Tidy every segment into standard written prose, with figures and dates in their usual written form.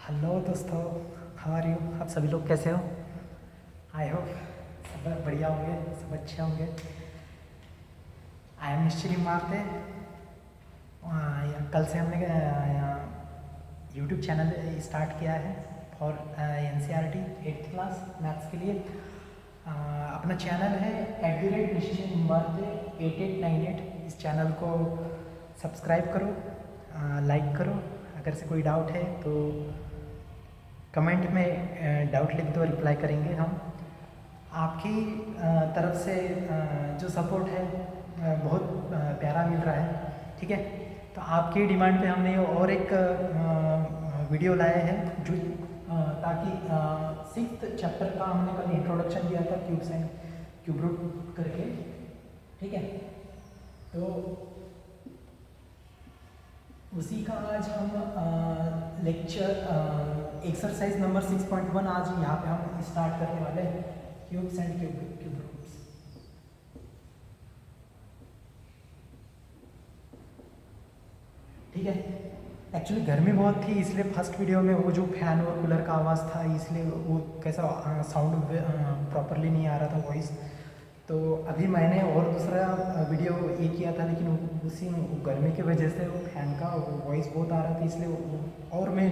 Hello दोस्तों, how are you? आप सभी लोग कैसे हो? आई होप सब बढ़िया होंगे, सब अच्छे होंगे। आई एम निश्चित मारते। कल से हमने यूट्यूब चैनल स्टार्ट किया है for N C R T 8th class maths के लिए। अपना चैनल है @निश्चित मारते 8898। इस चैनल को सब्सक्राइब करो, लाइक करो। अगर से कोई डाउट है तो कमेंट में डाउट लिख दो, रिप्लाई करेंगे हम। आपकी तरफ से जो सपोर्ट है बहुत प्यारा मिल रहा है, ठीक है। तो आपकी डिमांड पे हमने और एक वीडियो लाए हैं जो ताकि 6th चैप्टर का हमने कल इंट्रोडक्शन दिया था क्यूब्स एंड क्यूब रूट करके, ठीक है। तो उसी का आज हम लेक्चर एक्सरसाइज नंबर 6.1 आज यहाँ पे हम स्टार्ट करने वाले हैं, क्यूब्स एंड क्यूब रूट्स। ठीक है। एक्चुअली गर्मी बहुत थी, इसलिए फर्स्ट वीडियो में वो जो फैन और कूलर का आवाज़ था, इसलिए वो कैसा साउंड प्रॉपरली नहीं आ रहा था, वॉइस। तो अभी मैंने और दूसरा वीडियो ये किया था, लेकिन उसी गर्मी की वजह से वो फैन का वॉइस बहुत आ रहा था, इसलिए और मैं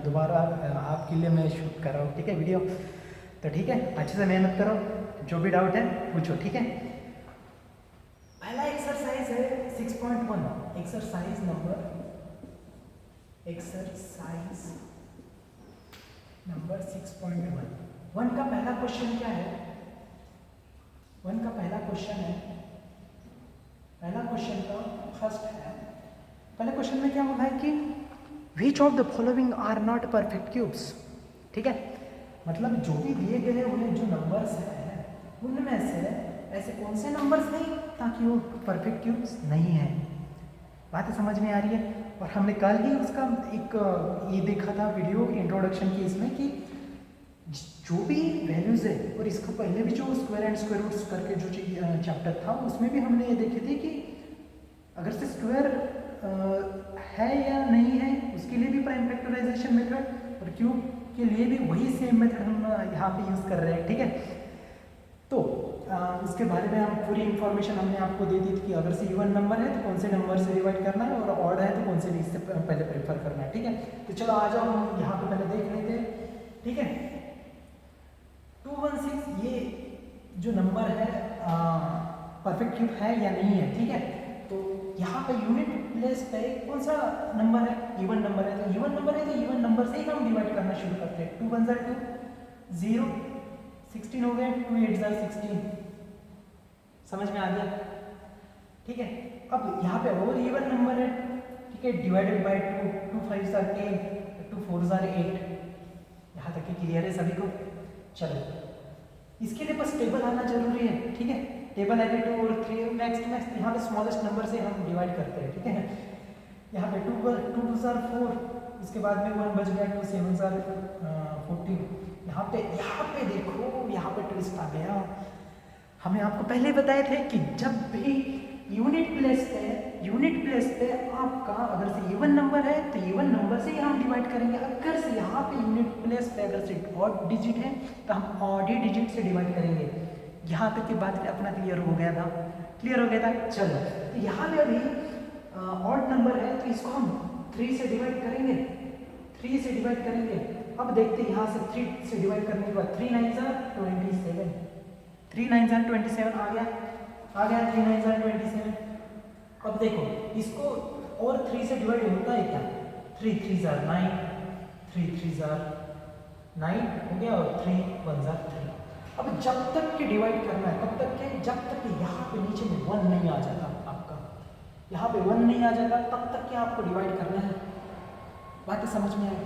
दोबारा आपके लिए मैं शूट कर रहा हूँ, ठीक है, वीडियो। तो ठीक है, अच्छे से मेहनत करो, जो भी डाउट है पूछो, ठीक है। पहला एक्सरसाइज है 6.1, एक्सरसाइज नंबर 6.1। वन का पहला क्वेश्चन क्या है? वन का पहला क्वेश्चन है, पहला क्वेश्चन का फर्स्ट है। पहले क्वेश्चन में क्या बोला है कि which of the following are not perfect cubes, ठीक है। मतलब जो भी दिए गए उन्हें जो नंबर्स हैं उनमें से ऐसे कौन से नंबर्स नहीं ताकि वो परफेक्ट क्यूब्स नहीं है। बात समझ में आ रही है? और हमने कल ही उसका एक ये देखा था वीडियो इंट्रोडक्शन की, इसमें कि जो भी वैल्यूज़ है, और इसका पहले भी जो स्क्वायर एंड स्क्वायर रूट्स करके जो चैप्टर था उसमें भी हमने ये देखे थे कि अगर से स्क्वायर है या नहीं है उसके लिए भी प्राइम फैक्टराइजेशन मेथड, और क्यूब के लिए भी वही सेम मेथड हम यहाँ पे यूज़ कर रहे हैं, ठीक है। तो उसके बारे में हम पूरी इन्फॉर्मेशन हमने आपको दे दी थी कि अगर से इवन नंबर है तो कौन से नंबर से डिवाइड करना है, और ऑड है तो कौन से इससे पहले प्रेफर करना है, ठीक है। तो चलो आ जाओ, हम यहाँ पे पहले देख लेते हैं, ठीक है। 216 ये जो नंबर है परफेक्ट क्यूब है या नहीं है, ठीक है। तो यहाँ पे यूनिट प्लेस पे कौन सा नंबर है? इवन नंबर है। तो इवन नंबर है तो इवन नंबर से ही हम डिवाइड करना शुरू करते हैं। 2 1 2, 0, 16 हो गए, 2 8 16। समझ में आ गया, ठीक है। अब यहाँ पे और इवन नंबर है, ठीक है, डिवाइडेड बाय 2, 2 5 10, 2 4 8। यहाँ तक कि क्लियर है सभी को? चलो, इसके लिए बस टेबल आना जरूरी है, ठीक है। टेबल आएगा 2 और 3, नेक्स्ट यहाँ पे स्मॉलेस्ट नंबर से हम डिवाइड करते हैं, ठीक है। यहाँ पे 2 2 4, उसके बाद में 1 बच गया, 2 7 14। यहाँ पे देखो, यहाँ पे ट्विस्ट आ गया। हमें आपको पहले बताए थे कि जब भी यूनिट प्लेस पे आपका अगर से इवन नंबर है तो इवन नंबर से ही हम डिवाइड करेंगे। अगर से यहाँ पे यूनिट प्लेस पे अगर से ऑड डिजिट है तो हम ऑड ही डिजिट से डिवाइड करेंगे। यहाँ तक की बात अपना क्लियर हो गया था, चलो। तो यहाँ पे अभी ऑड नंबर है तो इसको हम 3 से डिवाइड करेंगे, अब देखते हैं यहाँ से 3 से डिवाइड करने के बाद 3 9 27, 3 9 27 आ गया 3 9 27। अब देखो इसको और 3 से डिवाइड होता है क्या? 3 3 9, 3 3 9 हो गया, और 3 1 3। अब जब तक के डिवाइड करना है तब तक के, जब तक के यहाँ पे नीचे में 1 नहीं आ जाता, आपका यहाँ पे 1 नहीं आ जाता तब तक के आपको डिवाइड करना है। बात समझ में आई?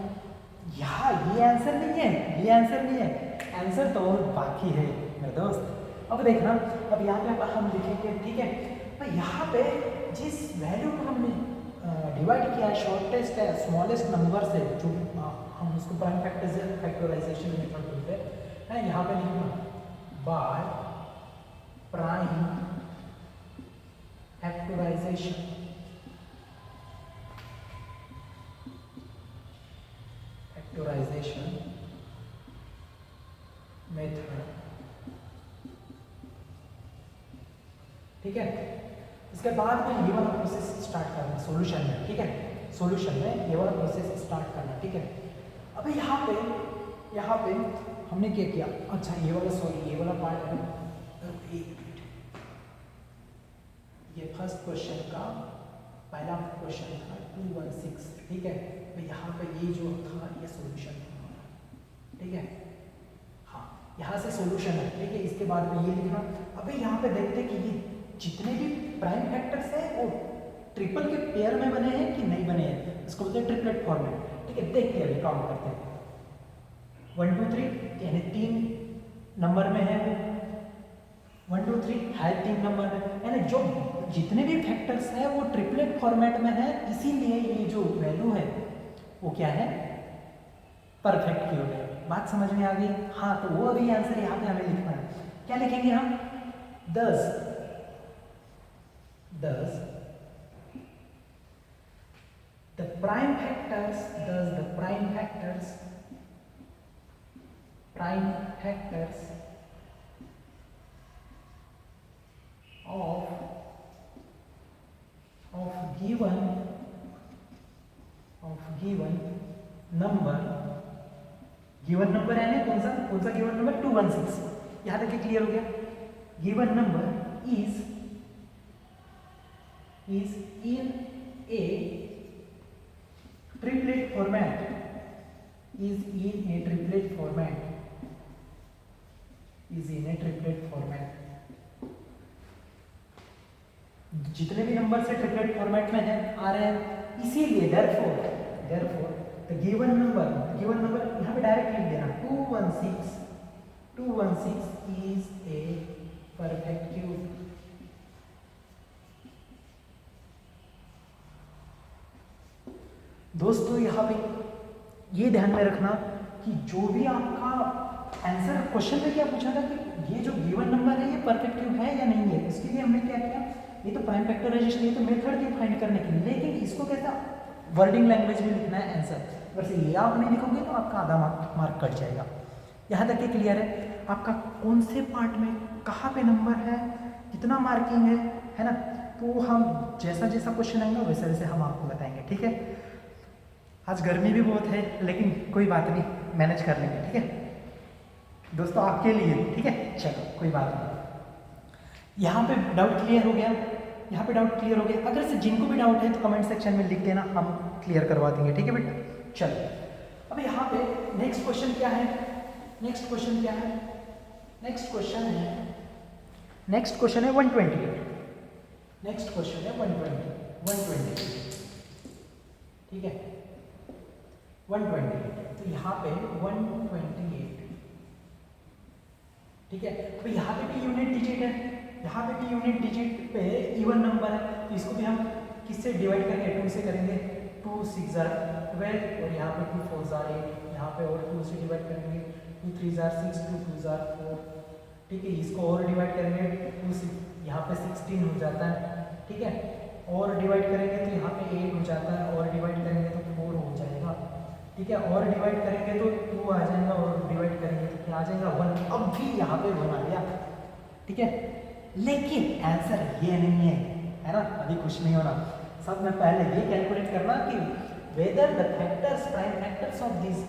यहाँ ये आंसर नहीं है, आंसर तो और बाकी है मेरे दोस्त। अब देखना, अब यहाँ पे हम लिखेंगे, ठीक है। तो यहाँ पे जिस वैल्यू को हमने डिवाइड किया है शॉर्टेस्ट है स्मॉलेस्ट नंबर से, जो हम उसको प्राइम फैक्टराइजेशन मेथड बोलते हैं, यहाँ पे लिखना by prime factorization, factorization method, ठीक है। इसके बाद में ये वाला प्रोसेस स्टार्ट करना सॉल्यूशन में, ठीक है, सॉल्यूशन में ये वाला प्रोसेस स्टार्ट करना, ठीक है। अब यहाँ पे हमने क्या किया, अच्छा ये वाला सॉरी ये वाला पार्ट है, एक मिनट, ये फर्स्ट क्वेश्चन का पहला क्वेश्चन था 216, ठीक है। तो यहाँ पे ये जो था ये सॉल्यूशन था, ठीक है, हाँ यहाँ से सॉल्यूशन है, ठीक है। इसके बाद में ये लिखना। अभी यहाँ पे देखते हैं कि ये जितने भी प्राइम फैक्टर्स हैं वो ट्रिपल के पेयर में बने हैं कि नहीं बने हैं, इसको बोलते हैं ट्रिपलेट फॉर्मेट, ठीक है। देख के अभी काउंट करते हैं, 1 2 3 यानी 3 नंबर में है वो, 1 2 3 है 3 नंबर में, यानी जो जितने भी फैक्टर्स हैं वो ट्रिपलेट फॉर्मेट में है, इसीलिए ये जो वैल्यू है वो क्या है, परफेक्ट क्यूब है। बात समझ में आ गई? हाँ, तो वो अभी आंसर यहाँ पे हमें लिखना है। क्या लिखेंगे हम? 10 the prime factors given number, given number है ना, कौन सा गिवन नंबर, 216। यहां तक क्लियर हो गया? Given number is in A triplet format, जितने भी नंबर से ट्रिपलेट फॉर्मेट में है आ रहे हैं, इसीलिए therefore the given number यहाँ पे डायरेक्ट लिख देना, 216 is a perfect cube। दोस्तों यहाँ पे ये ध्यान में रखना कि जो भी आपका आंसर क्वेश्चन में क्या पूछा था कि ये जो गिवन नंबर है ये परफेक्ट क्यूब है या नहीं है, इसके लिए हमने क्या किया, ये तो प्राइम फैक्टराइजेशन, ये तो मेथड थी फाइंड करने की, लेकिन इसको कैसा वर्डिंग लैंग्वेज में लिखना है आंसर। अगर से ये आप नहीं लिखोगे तो आपका आधा मार्क कट जाएगा। यहाँ तक ये क्लियर है? आपका कौन से पार्ट में कहाँ पे नंबर है, कितना मार्किंग है ना, तो हम जैसा क्वेश्चन आएंगे वैसे वैसे हम आपको बताएंगे, ठीक है। आज गर्मी भी बहुत है, लेकिन कोई बात नहीं, मैनेज कर लेंगे, ठीक है दोस्तों, आपके लिए, ठीक है। चलो कोई बात नहीं। यहाँ पे डाउट क्लियर हो गया? अगर से जिनको भी डाउट है तो कमेंट सेक्शन में लिख देना, हम क्लियर करवा देंगे, ठीक है बेटा। चलो अब यहाँ पे नेक्स्ट क्वेश्चन क्या है, नेक्स्ट क्वेश्चन है 128। नेक्स्ट क्वेश्चन है 120, ठीक है, 128। तो यहाँ पे 128, ठीक है। तो यहाँ पे भी यूनिट डिजिट है, पे इवन नंबर है, तो इसको भी हम किससे डिवाइड करेंगे, 2 से करेंगे, 2 6 12, और यहाँ पे 2 4 8, यहाँ पे और 2 से डिवाइड करेंगे, 2 3 6, 2 2 4, ठीक है। इसको और डिवाइड करेंगे, 2 6, यहाँ पे 16 हो जाता है, ठीक है। और डिवाइड करेंगे तो यहाँ पे 8 हो जाता है, और डिवाइड करेंगे तो 4 हो जाएगा, ठीक है। और डिवाइड करेंगे तो 2 आ जाएगा, और डिवाइड करेंगे तो क्या आ जाएगा, 1। अब भी यहाँ पे 1 आ गया, ठीक है। लेकिन आंसर ये नहीं है ना, अभी कुछ नहीं होना। सब में पहले ये कैलकुलेट करना कि whether the factors, prime factors of this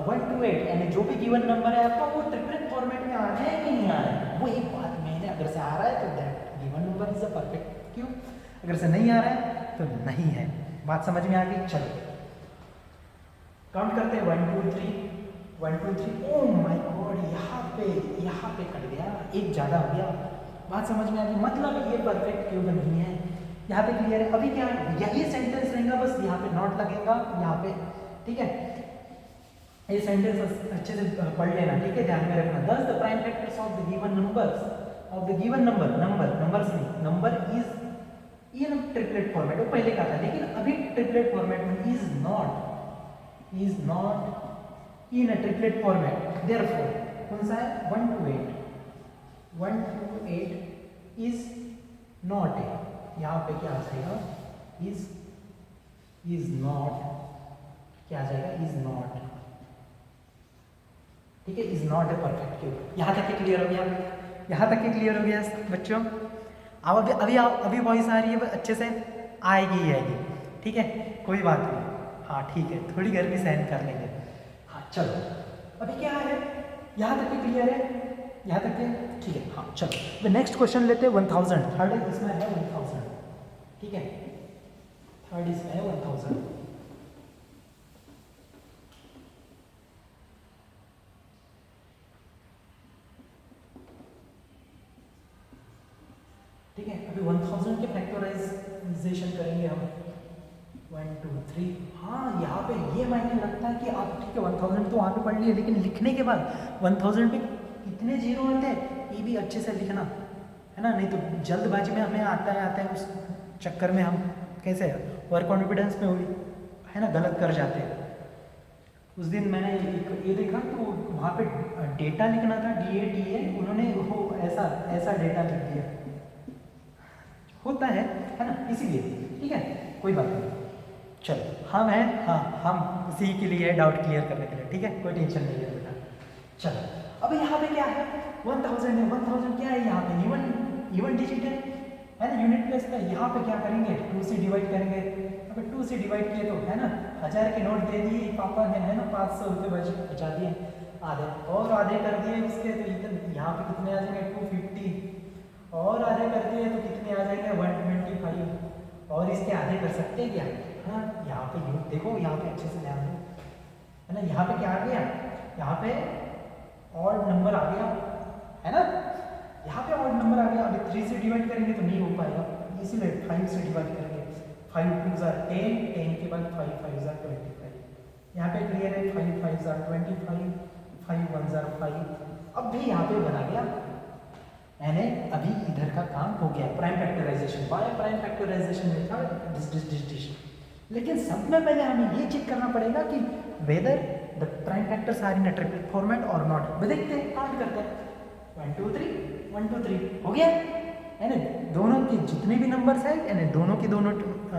1 to 8, यानी जो भी गिवन नंबर है आपका वो ट्रिपलेट फॉर्मेट में आ रहा है कि नहीं आ रहा है, वो एक बात मेन है। अगर से आ रहा है तो that given number is a perfect cube, अगर से नहीं आ रहा है तो नहीं है। बात समझ में आ गई? चलो काउंट करते हैं, 1 2 3। ओह माय गॉड, यहाँ पे कट गया, एक ज़्यादा हो गया। बात समझ में आ गई? मतलब ये परफेक्ट क्यूब नहीं है। यहाँ पे क्लियर है? अभी क्या यही सेंटेंस रहेगा, बस यहाँ पे नॉट लगेगा यहाँ पे, ठीक है। ये सेंटेंस अच्छे से पढ़ लेना, ठीक है, ध्यान में रखना। दस the prime factors of the given number is in triplet format, वो पहले का था, लेकिन अभी ट्रिपलेट फॉर्मेट में is not in a triplet format, therefore कौन सा है, 1 to 8 इज नॉट ए, यहाँ पे क्या आ जाएगा, इज नॉट, क्या आ जाएगा, इज नॉट, ठीक है, is not a perfect cube. यहाँ तक के क्लियर हो गया? यहाँ तक के क्लियर हो गया बच्चों? अब अभी वॉइस आ रही है अच्छे से? आएगी ही आएगी, ठीक है, कोई बात नहीं। हाँ ठीक है, थोड़ी घर भी सहन कर लेंगे। हाँ चलो, अभी क्या है, यहाँ तक के क्लियर है? यहाँ तक के ठीक है। हाँ चलो, नेक्स्ट क्वेश्चन लेते हैं। 1000 थर्ड इसमें है 1000, ठीक है, थर्ड इसमें है 1000। ठीक है, अभी 1000 के फैक्टराइजेशन करेंगे हम। 1 2 3। हाँ यहाँ पे ये मायने रखता है कि आप ठीक है 1000 तो वहाँ पे पढ़ लिए, लेकिन लिखने के बाद 1000 पे कितने जीरो आते हैं ये भी अच्छे से लिखना है ना, नहीं तो जल्दबाजी में हमें आता है उस चक्कर में हम कैसे ओवर कॉन्फिडेंस में हुई है ना, गलत कर जाते हैं। उस दिन मैंने ये देखा तो वहाँ पे डेटा लिखना था, DATA, उन्होंने वो ऐसा डेटा लिख दिया। होता है ना, इसीलिए ठीक है, कोई बात नहीं। चलो हम हैं, हाँ हम उसी के लिए डाउट क्लियर करने के लिए, ठीक है, कोई टेंशन नहीं है बेटा। चलो अब यहाँ पे क्या है, 1000 है। 1000 क्या है यहाँ पे? इवन डिजिट है ना, यूनिट प्लेस पे। यहाँ पे क्या करेंगे, 2 से डिवाइड करेंगे। अब 2 से डिवाइड किए तो है ना, 1000 के नोट दे दिए पापा ने, है ना, 500 रुपये बचा दिए, आधे और आधे कर दिए उसके, तो इतने यहाँ पे कितने आ जाएंगे, 250 और आधे कर दिए तो कितने आ जाएंगे, 125। और इसके आधे कर सकते हैं क्या? हाँ यहाँ पे देखो, यहाँ पे अच्छे से ध्यान दो, है ना, यहाँ पे क्या आ गया, यहाँ पे ऑड नंबर आ गया, है ना, यहाँ पे ऑड नंबर आ गया। अभी 3 से डिवाइड करेंगे तो नहीं हो पाएगा, इसीलिए 5 से डिवाइड करेंगे। 5 2 10, 10 के बाद 5 5 25। यहाँ पे क्लियर है, 5 5 25, 5 1 5। अब भी यहाँ पे बना गया, यानी अभी इधर का काम हो गया, prime factorization. By prime factorization में था डिस। लेकिन सब में पहले हमें ये चेक करना पड़ेगा कि whether the prime factors are in a triplet format और नॉट। देखते हैं, काउंट करते हैं, 1 2 3 1 2 3 हो गया, यानी दोनों के जितने भी नंबर्स हैं, यानी दोनों के दोनों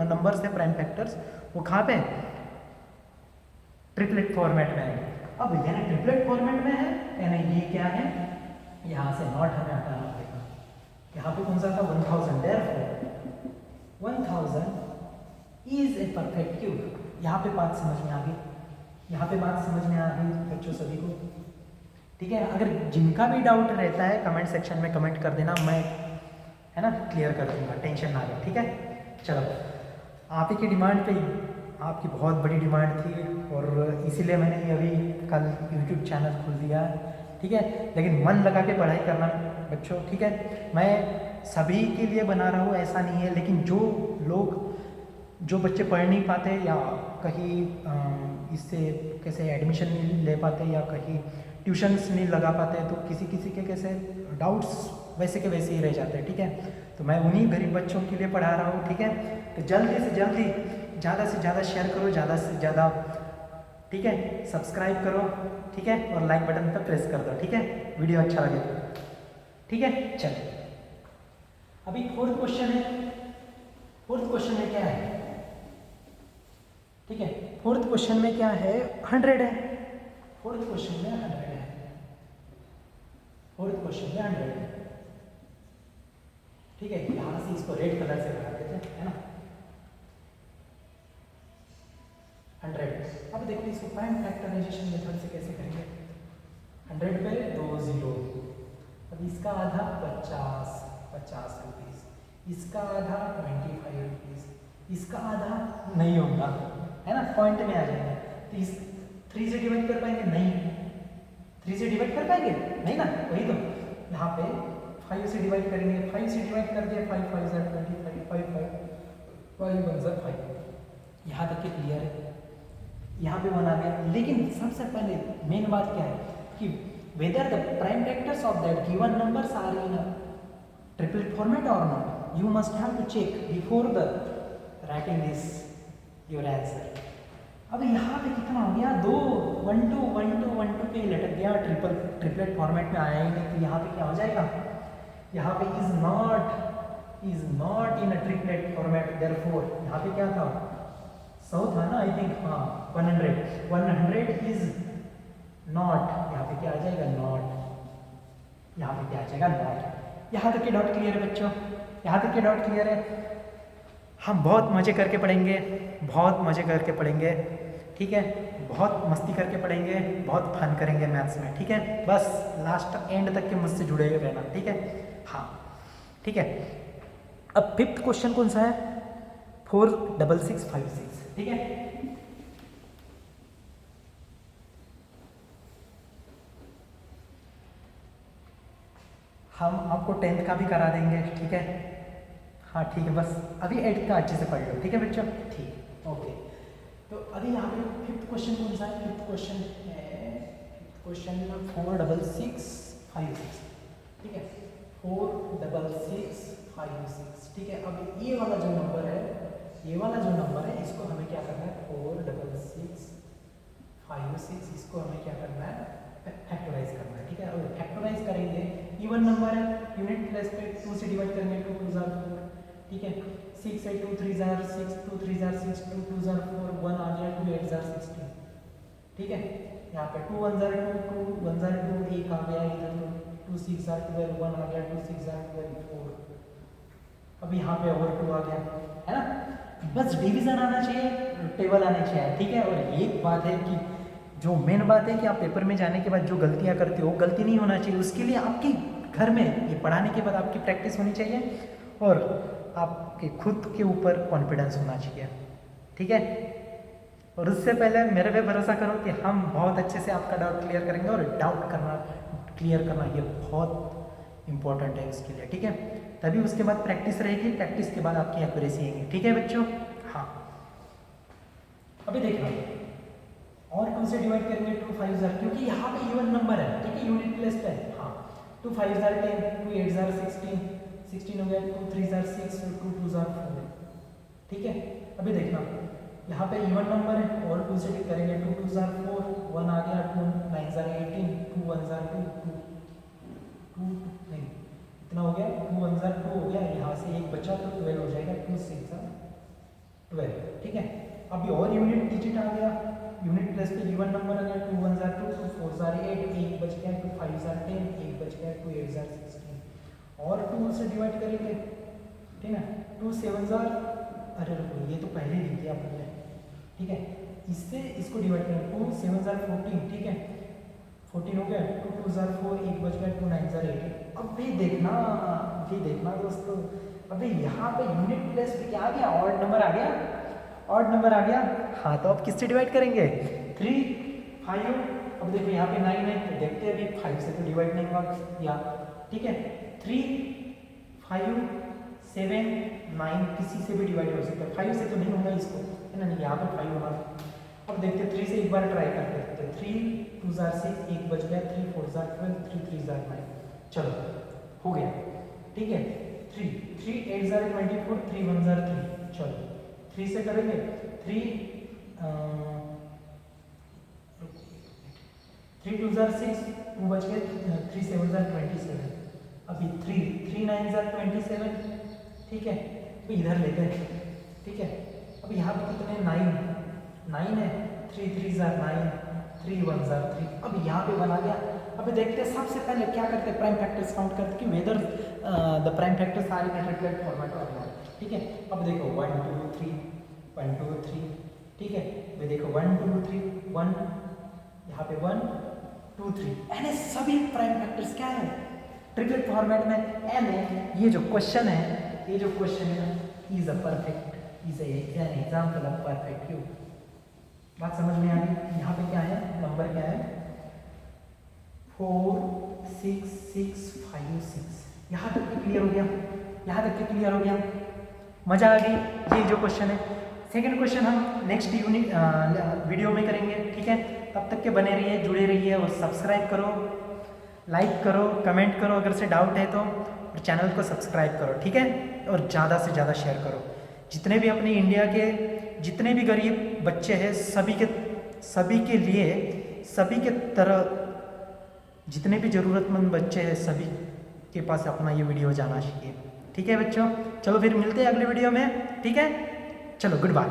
नंबर्स हैं प्राइम फैक्टर्स, वो कहाँ पे, ट्रिपलेट फॉर्मेट में है। अब यानी ट्रिपलेट फॉर्मेट में है, यानी ये क्या है, यहाँ से नॉट हमें हटाना पड़ेगा। यहाँ पे कौन सा था, 1000, therefore 1000 is a perfect cube. यहाँ पे बात समझ में आ गई, यहाँ पे बात समझ में आ गई बच्चों सभी को, ठीक है। अगर जिनका भी डाउट रहता है कमेंट सेक्शन में कमेंट कर देना, मैं है ना क्लियर कर दूंगा, टेंशन ना लो, ठीक है। चलो, आप ही की डिमांड पे, आपकी बहुत बड़ी डिमांड थी और इसीलिए मैंने ये अभी कल यूट्यूब चैनल खोल दिया, ठीक है। लेकिन मन लगा के पढ़ाई करना बच्चों, ठीक है। मैं सभी के लिए बना रहा हूँ ऐसा नहीं है, लेकिन जो बच्चे पढ़ नहीं पाते या कहीं इससे कैसे एडमिशन नहीं ले पाते या कहीं ट्यूशन्स नहीं लगा पाते, तो किसी के कैसे डाउट्स वैसे के वैसे ही रह जाते हैं, ठीक है। तो मैं उन्हीं गरीब बच्चों के लिए पढ़ा रहा हूँ, ठीक है। तो जल्दी से जल्दी ज़्यादा से ज़्यादा शेयर करो, ज़्यादा से ज़्यादा, ठीक है, सब्सक्राइब करो, ठीक है, और लाइक बटन पर प्रेस कर दो, ठीक है, वीडियो अच्छा लगे, ठीक है। चलो अभी फोर्थ क्वेश्चन है। फोर्थ क्वेश्चन में क्या है, ठीक है, फोर्थ क्वेश्चन में क्या है, 100 है। फोर्थ क्वेश्चन में 100 है, फोर्थ क्वेश्चन में 100 है, ठीक है। यहाँ से इसको रेड कलर से बना देते हैं, है ना, 100। अब देखो इसको प्राइम फैक्टराइजेशन मेथड से कैसे करेंगे। 100 पे 2 0, अब इसका आधा 50 रुपीज़, इसका आधा 25 रुपीज़, इसका आधा नहीं होगा, है ना, पॉइंट में आ जाएगा। तो इस 3 से डिवाइड कर पाएंगे, नहीं। 3 से डिवाइड कर पाएंगे, नहीं ना, वही तो। यहाँ पे 5 से डिवाइड करेंगे, 5 से डिवाइड कर दिया, 5 5 25, 5 1 5। यहाँ तक के क्लियर है, यहाँ पे बना गया। लेकिन सबसे पहले मेन बात क्या है कि whether the prime factors of that given numbers are in triplet format और not, you must have to check before the writing this your answer. अब यहाँ पे कितना हो गया, 2 1 2 1 2 1 2 पे लटक गया, ट्रिपलेट फॉर्मेट में आया ही नहीं। तो यहाँ पे क्या हो जाएगा, यहाँ पे is not in a triplet format, therefore यहाँ पे क्या था, 100 था ना, आई थिंक, हाँ 100 इज नॉट, यहाँ पे क्या आ जाएगा नॉट, यहाँ पे क्या आ जाएगा नॉट। यहाँ तक के डॉट क्लियर है बच्चों, यहाँ तक के डॉट क्लियर है। हम बहुत मज़े करके पढ़ेंगे, बहुत मज़े करके पढ़ेंगे, ठीक है, बहुत मस्ती करके पढ़ेंगे, बहुत फन करेंगे मैथ्स में, ठीक है। बस लास्ट एंड तक के मुझसे जुड़े हुए रहना, ठीक है। हाँ ठीक है। अब फिफ्थ क्वेश्चन कौन सा है, 46656, ठीक है। हम आपको 10th का भी करा देंगे, ठीक है। हाँ ठीक है, बस अभी 8th का अच्छे से पढ़ लो, ठीक है बच्चों, ठीक ओके। तो अभी यहाँ पे फिफ्थ क्वेश्चन कौन सा है, फिफ्थ क्वेश्चन है क्वेश्चन 46656, ठीक है, 46656, ठीक है। अब ये वाला जो नंबर है, ये वाला जो नंबर है, इसको हमें क्या करना है, 46656, इसको हमें क्या करना है, फैक्टराइज करना है, ठीक है। और फैक्टराइज करेंगे, इवन नंबर है, यूनिट प्लेस पे 2 से डिवाइड करेंगे, 2 2 जार 4, ठीक है। 6 8 2 3 जार 6, 2 3 जार 6, 2 2 जार 4, 1 आ गया, 2 8 जार 16, ठीक है। यहाँ पे 2 1 जार 2, 2 1 जार 2, 1 आ गया इधर, 2 6 जार 12, 1 आ गया, 2 6 जार 12, 4। अब यहाँ पे और 2 आ गया, है ना। बस डिवीजन आना चाहिए, टेबल आने चाहिए, ठीक है। और एक बात है कि जो मेन बात है कि आप पेपर में जाने के बाद जो गलतियाँ करते हो, गलती नहीं होना चाहिए। उसके लिए आपकी घर में ये पढ़ाने के बाद आपकी प्रैक्टिस होनी चाहिए और आपके खुद के ऊपर कॉन्फिडेंस होना चाहिए, ठीक है। और उससे पहले मेरे पे भरोसा करो कि हम बहुत अच्छे से आपका डाउट क्लियर करेंगे, और डाउट करना क्लियर करना ये बहुत इंपॉर्टेंट है उसके लिए, ठीक है। तभी उसके बाद प्रैक्टिस रहेगी, प्रैक्टिस के बाद आपकी एक्यूरेसी आएगी, ठीक है बच्चों। हाँ अभी देखना, और 2 से डिवाइड करेंगे, 2 5 जार, क्योंकि यहाँ पे इवन नंबर है, ठीक है, यूनिट प्लेस पे है। हाँ 2 5 जार 10, 2 8 जार 16, 16 हो गया, 2 3 जार 6, 2 2 जार 4, ठीक है। अभी देखना, यहाँ पे इवन नंबर है, और 2 से डिवाइड करेंगे, 2 2 जार 4, 1 आ गया, 2 9 जार 18, 2 1 जार 2, 2 नहीं इतना हो गया, 2 1 जार 2 हो गया, यहाँ से एक बचा तो 12 हो जाएगा, 2 6 जार 12, ठीक है। अभी और यूनिट डिजिट आ गया, यूनिट प्लेस पे इवन नंबर आ गया, 2 1 जार 2, 2 4 जार 8, 1 बच गया, 2 5 जार 10, 1 बच गया, 2 8 जार 16, और 2 से डिवाइड करेंगे, ठीक है। 2 7 जार, अरे रुको ये तो पहले लिख दिया आपने, ठीक है। इससे इसको डिवाइड करेंगे, 2 7 जार 14, ठीक है, 14 हो गया, 2 2 जार 4, 1 बच गया, 2 9 जार 18। अब भी देखना दोस्तों, अभी यहाँ पे यूनिट प्लेस पे क्या आ गया, ऑड नंबर आ गया, ऑड नंबर आ गया। हाँ तो अब किससे डिवाइड करेंगे, 3 5। अब देखो यहाँ पे 9 है, तो देखते हैं अभी 5 से तो डिवाइड नहीं होगा या, ठीक है। 3 5 7 9 किसी से भी डिवाइड हो सकता है, 5 से तो नहीं होगा इसको, है ना, यहाँ पे 5 होगा। अब देखते हैं 3 से एक बार ट्राई करते हैं, 3 2 जार 6, 1 बच गया, 3 4 जार 12, 3 3 जार 9, चलो हो गया, ठीक है। 3 8 जार 24, 3 1 जार 3, चलो 3 से करेंगे, 3 2 जार 6, 2 बच गए, 3 7 जार 27, अभी 3 9 जार 27, ठीक है। तो इधर लेते हैं, ठीक है। अब यहाँ पे कितने 9 है, 3 3 जार 9, 3 1 जार 3, अब यहाँ पे बना गया। अभी देखते हैं सबसे पहले क्या करते हैं, प्राइम फैक्टर्स काउंट करते कि whether the prime factors are in triplet format और नॉट, ठीक है। अब देखो 1 2 3 1 2 3, ठीक है। वे देखो 1 2 3 1, यहाँ पे 1 2 3, यानी सभी प्राइम फैक्टर्स क्या है, ट्रिपलेट फॉर्मेट में एन है। ये जो क्वेश्चन है is a perfect, is an example of perfect cube. बात समझ में आ गई। यहाँ पे क्या है, नंबर क्या है, 4 6 6 5 6। यहाँ तक के क्लियर हो गया, यहाँ तक के क्लियर हो गया, मजा आ गई। ये जो क्वेश्चन है, सेकंड क्वेश्चन हम नेक्स्ट यूनिट वीडियो में करेंगे, ठीक है। तब तक के बने रहिए, जुड़े रहिए, और सब्सक्राइब करो, लाइक करो, कमेंट करो अगर से डाउट है तो, और चैनल को सब्सक्राइब करो, ठीक है। और ज़्यादा से ज़्यादा शेयर करो, जितने भी अपने इंडिया के जितने भी गरीब बच्चे हैं, सभी के लिए, सभी के तरह जितने भी ज़रूरतमंद बच्चे हैं, सभी के पास अपना ये वीडियो जाना चाहिए, ठीक है बच्चों। चलो फिर मिलते हैं अगले वीडियो में, ठीक है। चलो गुड बाय।